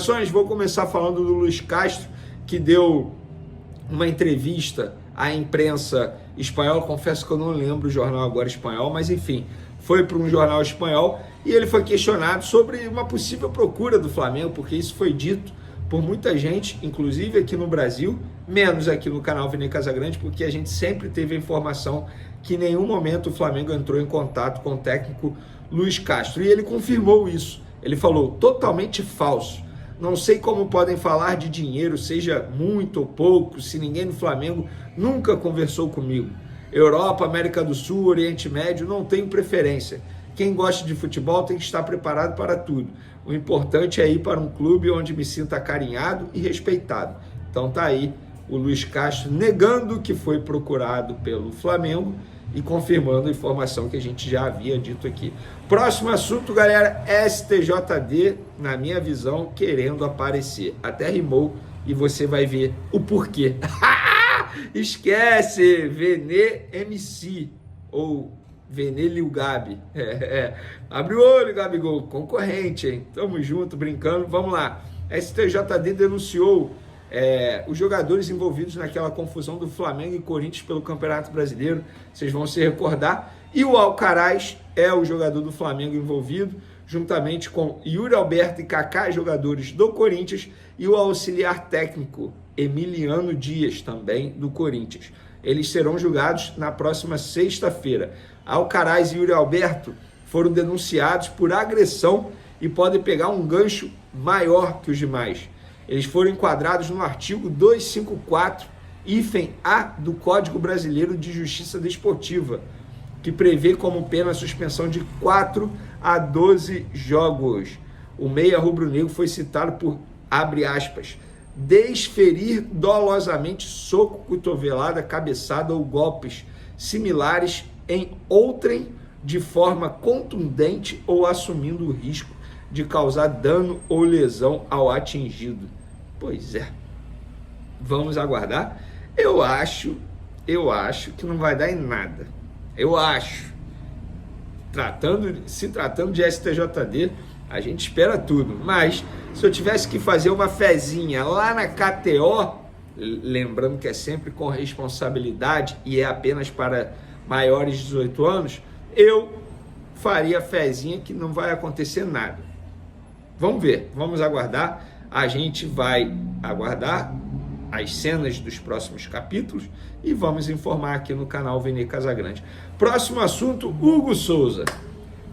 informações, vou começar falando do Luiz Castro, que deu uma entrevista à imprensa espanhola. Confesso que eu não lembro o jornal agora espanhol, mas enfim, foi para um jornal espanhol e ele foi questionado sobre uma possível procura do Flamengo, porque isso foi dito por muita gente, inclusive aqui no Brasil, menos aqui no canal Vene Casagrande, porque a gente sempre teve a informação que em nenhum momento o Flamengo entrou em contato com o técnico Luiz Castro. E ele confirmou isso. Ele falou, totalmente falso. Não sei como podem falar de dinheiro, seja muito ou pouco, se ninguém no Flamengo nunca conversou comigo. Europa, América do Sul, Oriente Médio, não tenho preferência. Quem gosta de futebol tem que estar preparado para tudo. O importante é ir para um clube onde me sinta acarinhado e respeitado. Então tá aí o Luiz Castro negando que foi procurado pelo Flamengo e confirmando a informação que a gente já havia dito aqui. Próximo assunto, galera, STJD, na minha visão, querendo aparecer. Até rimou e você vai ver o porquê. Esquece, Vene MC ou Vene Lil Gabi. Abre o olho, Gabigol, concorrente, hein? Tamo junto, brincando, vamos lá. STJD denunciou os jogadores envolvidos naquela confusão do Flamengo e Corinthians pelo Campeonato Brasileiro, vocês vão se recordar, e o Alcaraz é o jogador do Flamengo envolvido, juntamente com Yuri Alberto e Kaká, jogadores do Corinthians, e o auxiliar técnico Emiliano Dias, também do Corinthians. Eles serão julgados na próxima sexta-feira. Alcaraz e Yuri Alberto foram denunciados por agressão e podem pegar um gancho maior que os demais. Eles foram enquadrados no artigo 254, hífen A do Código Brasileiro de Justiça Desportiva, que prevê como pena a suspensão de 4 a 12 jogos. O meia rubro-negro foi citado por, abre aspas, desferir dolosamente soco, cotovelada, cabeçada ou golpes similares em outrem de forma contundente ou assumindo o risco de causar dano ou lesão ao atingido. Pois é, vamos aguardar. Eu acho que não vai dar em nada. Eu acho. Se tratando de STJD, a gente espera tudo. Mas se eu tivesse que fazer uma fezinha lá na KTO, lembrando que é sempre com responsabilidade e é apenas para maiores de 18 anos, eu faria fezinha que não vai acontecer nada. Vamos ver, vamos aguardar. A gente vai aguardar as cenas dos próximos capítulos e vamos informar aqui no canal Vene Casagrande. Próximo assunto, Hugo Souza.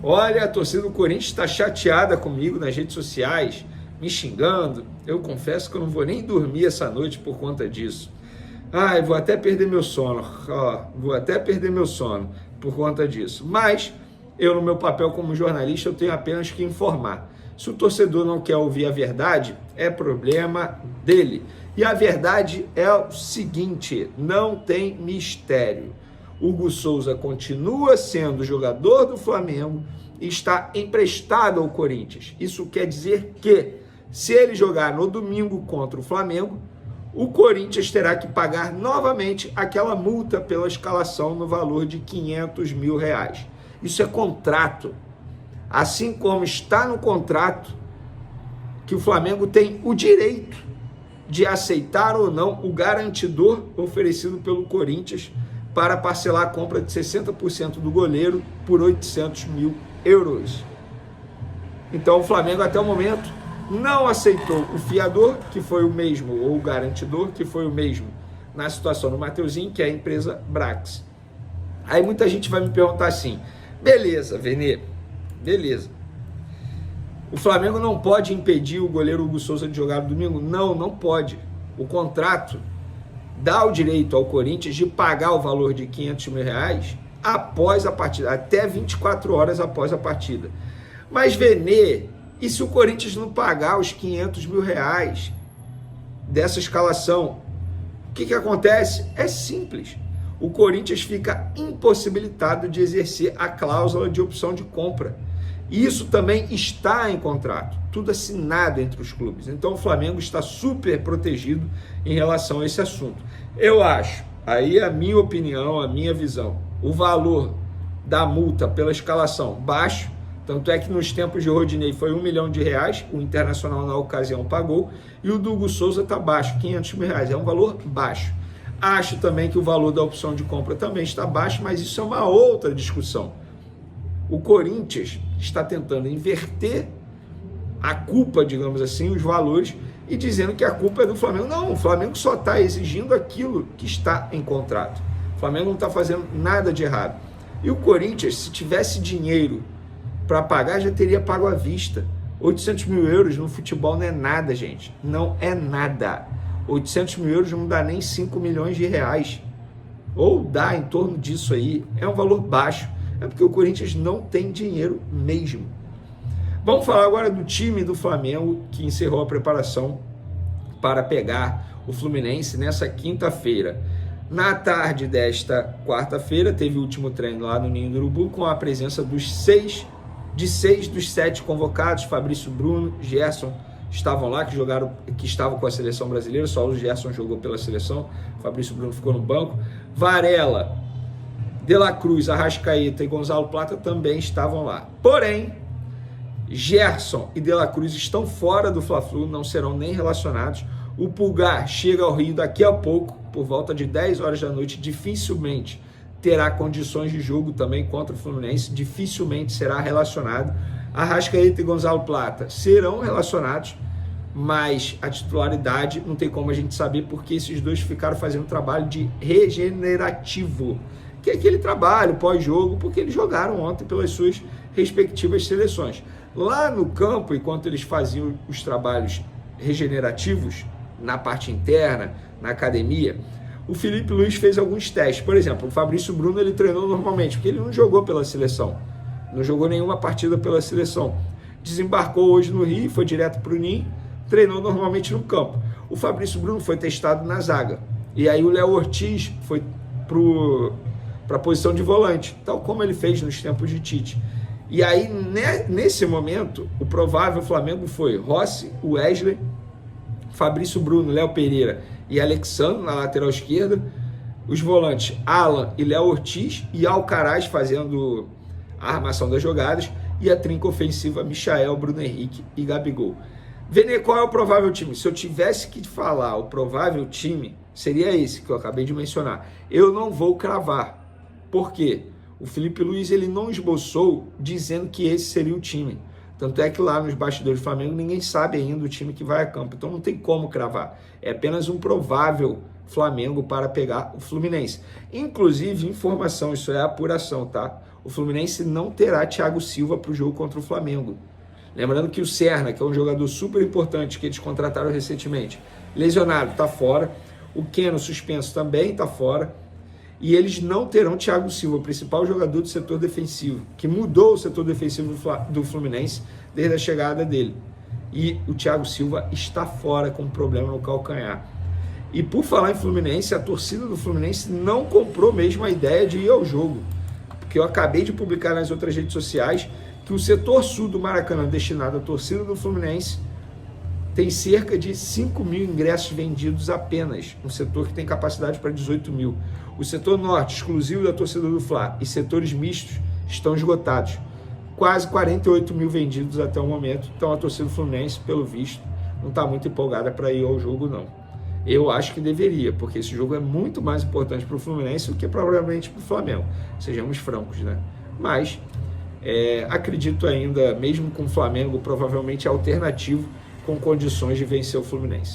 Olha, a torcida do Corinthians está chateada comigo nas redes sociais, me xingando. Eu confesso que eu não vou nem dormir essa noite por conta disso. Ai, vou até perder meu sono. Por conta disso. Mas eu, no meu papel como jornalista, eu tenho apenas que informar. Se o torcedor não quer ouvir a verdade, é problema dele. E a verdade é o seguinte, não tem mistério. Hugo Souza continua sendo jogador do Flamengo e está emprestado ao Corinthians. Isso quer dizer que, se ele jogar no domingo contra o Flamengo, o Corinthians terá que pagar novamente aquela multa pela escalação no valor de R$500 mil. Isso é contrato. Assim como está no contrato que o Flamengo tem o direito de aceitar ou não o garantidor oferecido pelo Corinthians para parcelar a compra de 60% do goleiro por R$800 mil. Então o Flamengo até o momento não aceitou o fiador, que foi o mesmo, ou o garantidor, que foi o mesmo na situação do Mateuzinho, que é a empresa Brax. Aí muita gente vai me perguntar assim, beleza, Vene, beleza. O Flamengo não pode impedir o goleiro Hugo Souza de jogar no domingo? Não, não pode. O contrato dá o direito ao Corinthians de pagar o valor de R$500 mil após a partida, até 24 horas após a partida. Mas, Vene, e se o Corinthians não pagar os R$500 mil dessa escalação? O que acontece? É simples. O Corinthians fica impossibilitado de exercer a cláusula de opção de compra. Isso também está em contrato, tudo assinado entre os clubes. Então o Flamengo está super protegido em relação a esse assunto. Eu acho, aí é a minha opinião, a minha visão, o valor da multa pela escalação baixo, Tanto é que nos tempos de Rodinei foi R$1 milhão, o Internacional na ocasião pagou, e o do Hugo Souza está baixo, R$500 mil, é um valor baixo. Acho também que o valor da opção de compra também está baixo, mas isso é uma outra discussão. O Corinthians está tentando inverter a culpa, digamos assim, os valores, e dizendo que a culpa é do Flamengo. Não, o Flamengo só está exigindo aquilo que está em contrato. O Flamengo não está fazendo nada de errado. E o Corinthians, se tivesse dinheiro para pagar, já teria pago à vista. 800 mil euros no futebol não é nada, gente. Não é nada. 800 mil euros não dá nem 5 milhões de reais. Ou dá em torno disso aí. É um valor baixo. É porque o Corinthians não tem dinheiro mesmo. Vamos falar agora do time do Flamengo, que encerrou a preparação para pegar o Fluminense nessa quinta-feira. Na tarde desta quarta-feira, teve o último treino lá no Ninho do Urubu, com a presença dos 6 dos 7 convocados. Fabrício, Bruno, Gerson estavam lá, que estavam com a seleção brasileira. Só o Gerson jogou pela seleção, Fabrício, Bruno ficou no banco. Varela, De La Cruz, Arrascaeta e Gonzalo Plata também estavam lá. Porém, Gerson e De La Cruz estão fora do Fla-Flu, não serão nem relacionados. O Pulgar chega ao Rio daqui a pouco, por volta de 10 horas da noite, dificilmente terá condições de jogo também contra o Fluminense, dificilmente será relacionado. Arrascaeta e Gonzalo Plata serão relacionados, mas a titularidade não tem como a gente saber, porque esses dois ficaram fazendo trabalho de regenerativo, que é aquele trabalho pós-jogo, porque eles jogaram ontem pelas suas respectivas seleções. Lá no campo, enquanto eles faziam os trabalhos regenerativos, na parte interna, na academia, o Felipe Luiz fez alguns testes. Por exemplo, o Fabrício Bruno, ele treinou normalmente, porque ele não jogou pela seleção, não jogou nenhuma partida pela seleção. Desembarcou hoje no Rio, foi direto para o Ninho, treinou normalmente no campo. O Fabrício Bruno foi testado na zaga, e aí o Léo Ortiz foi para a posição de volante, tal como ele fez nos tempos de Tite. E aí, nesse momento, o provável Flamengo foi Rossi, Wesley, Fabrício Bruno, Léo Pereira e Alexandre na lateral esquerda, os volantes Alan e Léo Ortiz e Alcaraz fazendo a armação das jogadas, e a trinca ofensiva Michael, Bruno Henrique e Gabigol. Vene, qual é o provável time? Se eu tivesse que falar o provável time, seria esse que eu acabei de mencionar. Eu não vou cravar. Por quê? O Felipe Luiz, ele não esboçou dizendo que esse seria o time. Tanto é que lá nos bastidores do Flamengo ninguém sabe ainda o time que vai a campo. Então não tem como cravar. É apenas um provável Flamengo para pegar o Fluminense. Inclusive, informação, isso é apuração, tá? O Fluminense não terá Thiago Silva para o jogo contra o Flamengo. Lembrando que o Serna, que é um jogador super importante que eles contrataram recentemente, lesionado, está fora. O Keno, suspenso, também está fora. E eles não terão Thiago Silva, o principal jogador do setor defensivo, que mudou o setor defensivo do Fluminense desde a chegada dele. E o Thiago Silva está fora com um problema no calcanhar. E por falar em Fluminense, a torcida do Fluminense não comprou mesmo a ideia de ir ao jogo. Porque eu acabei de publicar nas outras redes sociais que o setor sul do Maracanã, destinado à torcida do Fluminense, tem cerca de 5 mil ingressos vendidos apenas, um setor que tem capacidade para 18 mil. O setor norte, exclusivo da torcida do Fla, e setores mistos estão esgotados. Quase 48 mil vendidos até o momento. Então a torcida do Fluminense, pelo visto, não está muito empolgada para ir ao jogo, não. Eu acho que deveria, porque esse jogo é muito mais importante para o Fluminense do que provavelmente para o Flamengo. Sejamos francos, né? Mas acredito ainda, mesmo com o Flamengo, provavelmente alternativo, com condições de vencer o Fluminense.